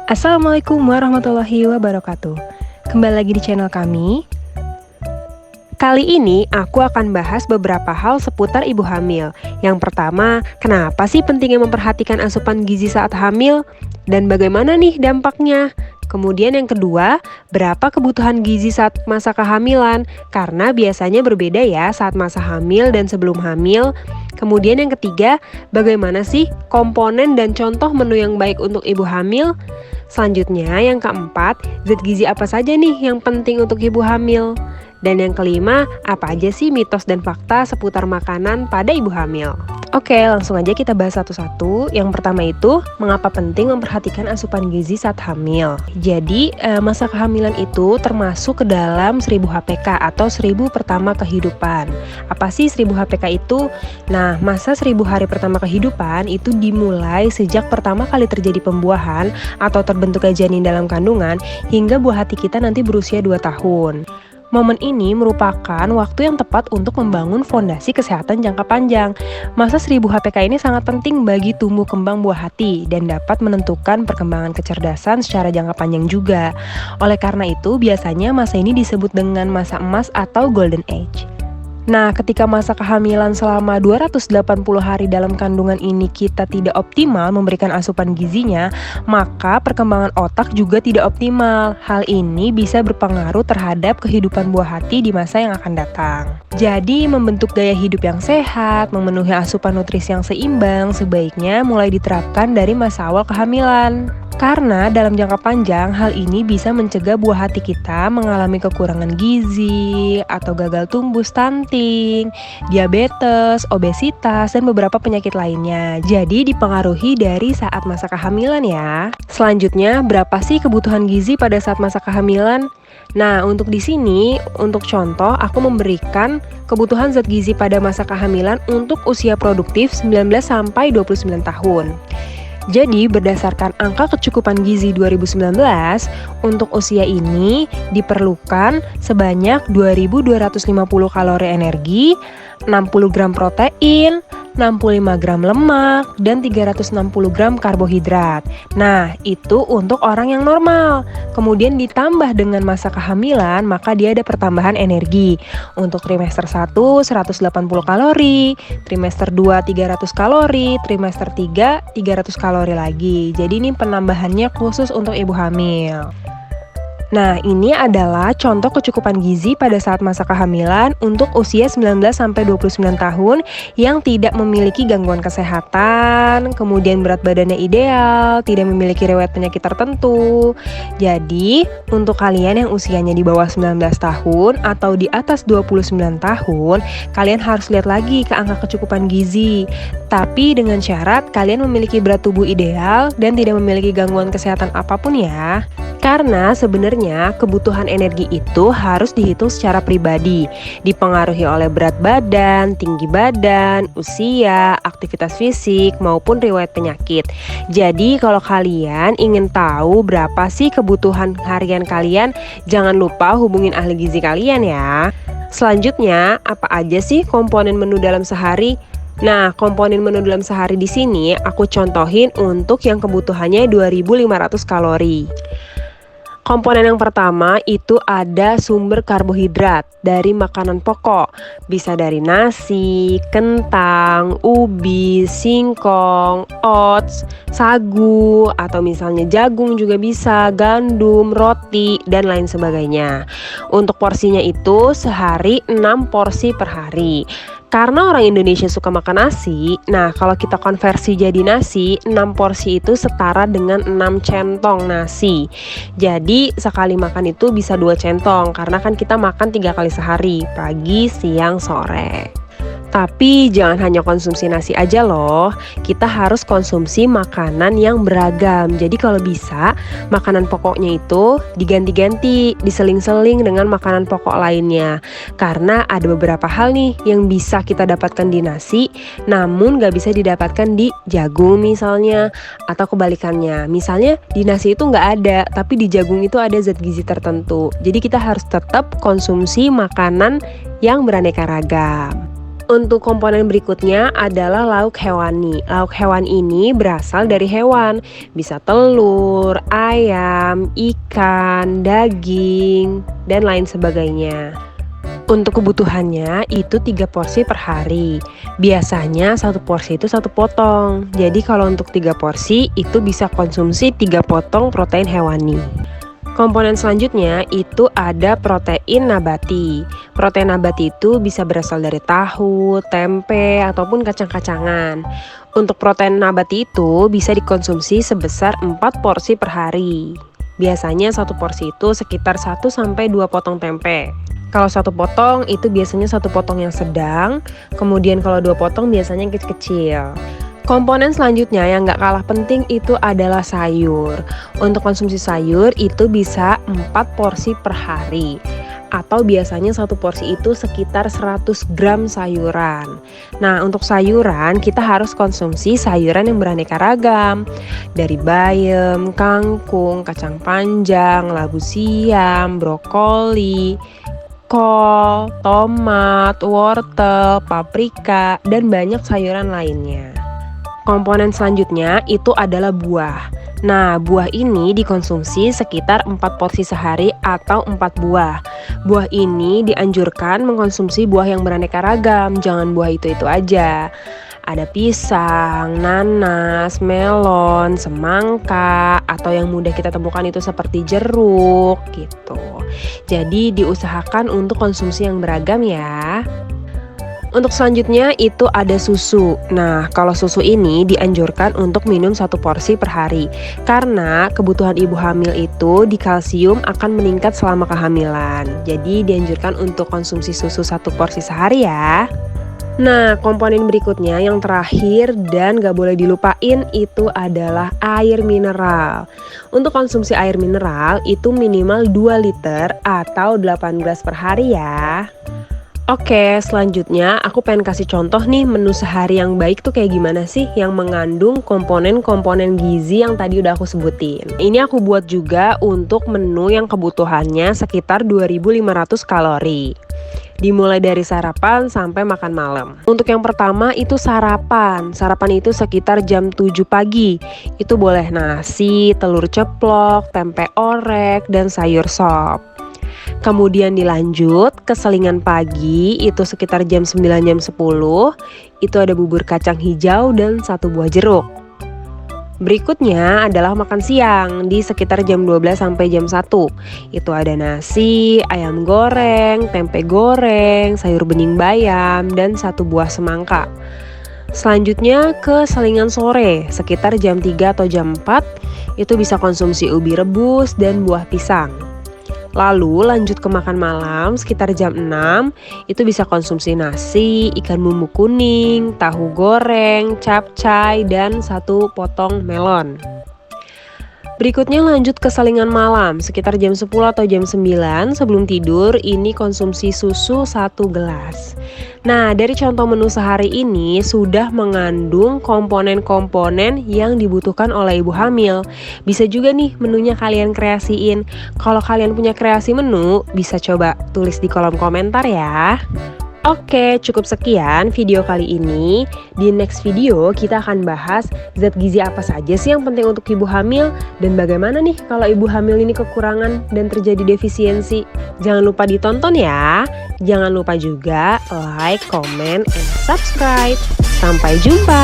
Assalamualaikum warahmatullahi wabarakatuh. Kembali lagi di channel kami. Kali ini aku akan bahas beberapa hal seputar ibu hamil. Yang pertama, kenapa sih pentingnya memperhatikan asupan gizi saat hamil? Dan bagaimana nih dampaknya? Kemudian yang kedua, berapa kebutuhan gizi saat masa kehamilan? Karena biasanya berbeda ya saat masa hamil dan sebelum hamil. Kemudian yang ketiga, bagaimana sih komponen dan contoh menu yang baik untuk ibu hamil? Selanjutnya yang keempat, zat gizi apa saja nih yang penting untuk ibu hamil? Dan yang kelima, apa aja sih mitos dan fakta seputar makanan pada ibu hamil? Oke, langsung aja kita bahas satu-satu. Yang pertama itu, mengapa penting memperhatikan asupan gizi saat hamil? Jadi, masa kehamilan itu termasuk ke dalam 1000 HPK atau 1000 pertama kehidupan. Apa sih 1000 HPK itu? Nah, masa 1000 hari pertama kehidupan itu dimulai sejak pertama kali terjadi pembuahan atau terbentuknya janin dalam kandungan hingga buah hati kita nanti berusia 2 tahun. Momen ini merupakan waktu yang tepat untuk membangun fondasi kesehatan jangka panjang. Masa 1000 HPK ini sangat penting bagi tumbuh kembang buah hati dan dapat menentukan perkembangan kecerdasan secara jangka panjang juga. Oleh karena itu, biasanya masa ini disebut dengan masa emas atau golden age. Nah, ketika masa kehamilan selama 280 hari dalam kandungan ini kita tidak optimal memberikan asupan gizinya, maka perkembangan otak juga tidak optimal. Hal ini bisa berpengaruh terhadap kehidupan buah hati di masa yang akan datang. Jadi, membentuk gaya hidup yang sehat, memenuhi asupan nutrisi yang seimbang, sebaiknya mulai diterapkan dari masa awal kehamilan. Karena dalam jangka panjang, hal ini bisa mencegah buah hati kita mengalami kekurangan gizi, atau gagal tumbuh stunting, diabetes, obesitas, dan beberapa penyakit lainnya. Jadi dipengaruhi dari saat masa kehamilan ya. Selanjutnya, berapa sih kebutuhan gizi pada saat masa kehamilan? Nah, untuk di sini, untuk contoh, aku memberikan kebutuhan zat gizi pada masa kehamilan untuk usia produktif 19 sampai 29 tahun. Jadi, berdasarkan angka kecukupan gizi 2019, untuk usia ini diperlukan sebanyak 2250 kalori energi, 60 gram protein, 65 gram lemak, dan 360 gram karbohidrat. Nah, itu untuk orang yang normal. Kemudian ditambah dengan masa kehamilan, maka dia ada pertambahan energi. Untuk trimester 1, 180 kalori, trimester 2, 300 kalori, trimester 3, 300 kalori lagi. Jadi ini penambahannya khusus untuk ibu hamil. Nah, ini adalah contoh kecukupan gizi pada saat masa kehamilan untuk usia 19 sampai 29 tahun yang tidak memiliki gangguan kesehatan, kemudian berat badannya ideal, tidak memiliki riwayat penyakit tertentu. Jadi, untuk kalian yang usianya di bawah 19 tahun atau di atas 29 tahun, kalian harus lihat lagi ke angka kecukupan gizi. Tapi dengan syarat kalian memiliki berat tubuh ideal dan tidak memiliki gangguan kesehatan apapun ya. Karena sebenarnya kebutuhan energi itu harus dihitung secara pribadi, dipengaruhi oleh berat badan, tinggi badan, usia, aktivitas fisik, maupun riwayat penyakit. Jadi kalau kalian ingin tahu berapa sih kebutuhan harian kalian, jangan lupa hubungin ahli gizi kalian ya. Selanjutnya, apa aja sih komponen menu dalam sehari? Nah, komponen menu dalam sehari di sini aku contohin untuk yang kebutuhannya 2500 kalori. Komponen yang pertama itu ada sumber karbohidrat dari makanan pokok. Bisa dari nasi, kentang, ubi, singkong, oats, sagu, atau misalnya jagung juga bisa, gandum, roti, dan lain sebagainya. Untuk porsinya itu sehari 6 porsi per hari. Karena orang Indonesia suka makan nasi, nah kalau kita konversi jadi nasi, 6 porsi itu setara dengan 6 centong nasi. Jadi sekali makan itu bisa 2 centong, karena kan kita makan 3 kali sehari, pagi, siang, sore. Tapi jangan hanya konsumsi nasi aja loh, kita harus konsumsi makanan yang beragam. Jadi kalau bisa, makanan pokoknya itu diganti-ganti, diseling-seling dengan makanan pokok lainnya. Karena ada beberapa hal nih yang bisa kita dapatkan di nasi, namun gak bisa didapatkan di jagung misalnya. Atau kebalikannya, misalnya di nasi itu gak ada, tapi di jagung itu ada zat gizi tertentu. Jadi kita harus tetap konsumsi makanan yang beraneka ragam. Untuk komponen berikutnya adalah lauk hewani. Lauk hewan ini berasal dari hewan, bisa telur, ayam, ikan, daging, dan lain sebagainya. Untuk kebutuhannya itu 3 porsi per hari. Biasanya 1 porsi itu 1 potong. Jadi kalau untuk 3 porsi itu bisa konsumsi 3 potong protein hewani. Komponen selanjutnya itu ada protein nabati. Protein nabati itu bisa berasal dari tahu, tempe, ataupun kacang-kacangan. Untuk protein nabati itu bisa dikonsumsi sebesar 4 porsi per hari. Biasanya 1 porsi itu sekitar 1-2 potong tempe. Kalau 1 potong itu biasanya 1 potong yang sedang, kemudian kalau 2 potong biasanya yang kecil-kecil. Komponen selanjutnya yang gak kalah penting itu adalah sayur. Untuk konsumsi sayur itu bisa 4 porsi per hari. Atau biasanya 1 porsi itu sekitar 100 gram sayuran. Nah, untuk sayuran kita harus konsumsi sayuran yang beraneka ragam. Dari bayam, kangkung, kacang panjang, labu siam, brokoli, kol, tomat, wortel, paprika, dan banyak sayuran lainnya. Komponen selanjutnya itu adalah buah. Nah, buah ini dikonsumsi sekitar 4 porsi sehari atau 4 buah. Buah ini dianjurkan mengkonsumsi buah yang beraneka ragam, jangan buah itu-itu aja. Ada pisang, nanas, melon, semangka, atau yang mudah kita temukan itu seperti jeruk gitu. Jadi diusahakan untuk konsumsi yang beragam ya. Untuk selanjutnya itu ada susu. Nah, kalau susu ini dianjurkan untuk minum 1 porsi per hari. Karena kebutuhan ibu hamil itu di kalsium akan meningkat selama kehamilan. Jadi dianjurkan untuk konsumsi susu 1 porsi sehari ya. Nah, komponen berikutnya yang terakhir dan gak boleh dilupain itu adalah air mineral. Untuk konsumsi air mineral itu minimal 2 liter atau 8 gelas per hari ya. Oke, selanjutnya aku pengen kasih contoh nih menu sehari yang baik tuh kayak gimana sih yang mengandung komponen-komponen gizi yang tadi udah aku sebutin. Ini aku buat juga untuk menu yang kebutuhannya sekitar 2.500 kalori. Dimulai dari sarapan sampai makan malam. Untuk yang pertama itu sarapan. Sarapan itu sekitar jam 7 pagi. Itu boleh nasi, telur ceplok, tempe orek, dan sayur sop. Kemudian dilanjut ke selingan pagi itu sekitar jam 9 jam 10. Itu ada bubur kacang hijau dan 1 buah jeruk. Berikutnya adalah makan siang di sekitar jam 12 sampai jam 1. Itu ada nasi, ayam goreng, tempe goreng, sayur bening bayam, dan 1 buah semangka. Selanjutnya ke selingan sore sekitar jam 3 atau jam 4. Itu bisa konsumsi ubi rebus dan buah pisang. Lalu lanjut ke makan malam sekitar jam 6, itu bisa konsumsi nasi, ikan bumbu kuning, tahu goreng, capcay, dan 1 potong melon. Berikutnya lanjut ke selingan malam sekitar jam 10 atau jam 9 sebelum tidur, ini konsumsi susu 1 gelas. Nah, dari contoh menu sehari ini sudah mengandung komponen-komponen yang dibutuhkan oleh ibu hamil. Bisa juga nih menunya kalian kreasiin. Kalau kalian punya kreasi menu, bisa coba tulis di kolom komentar ya. Oke, cukup sekian video kali ini. Di next video kita akan bahas zat gizi apa saja sih yang penting untuk ibu hamil dan bagaimana nih kalau ibu hamil ini kekurangan dan terjadi defisiensi. Jangan lupa ditonton ya. Jangan lupa juga like, comment, and subscribe. Sampai jumpa.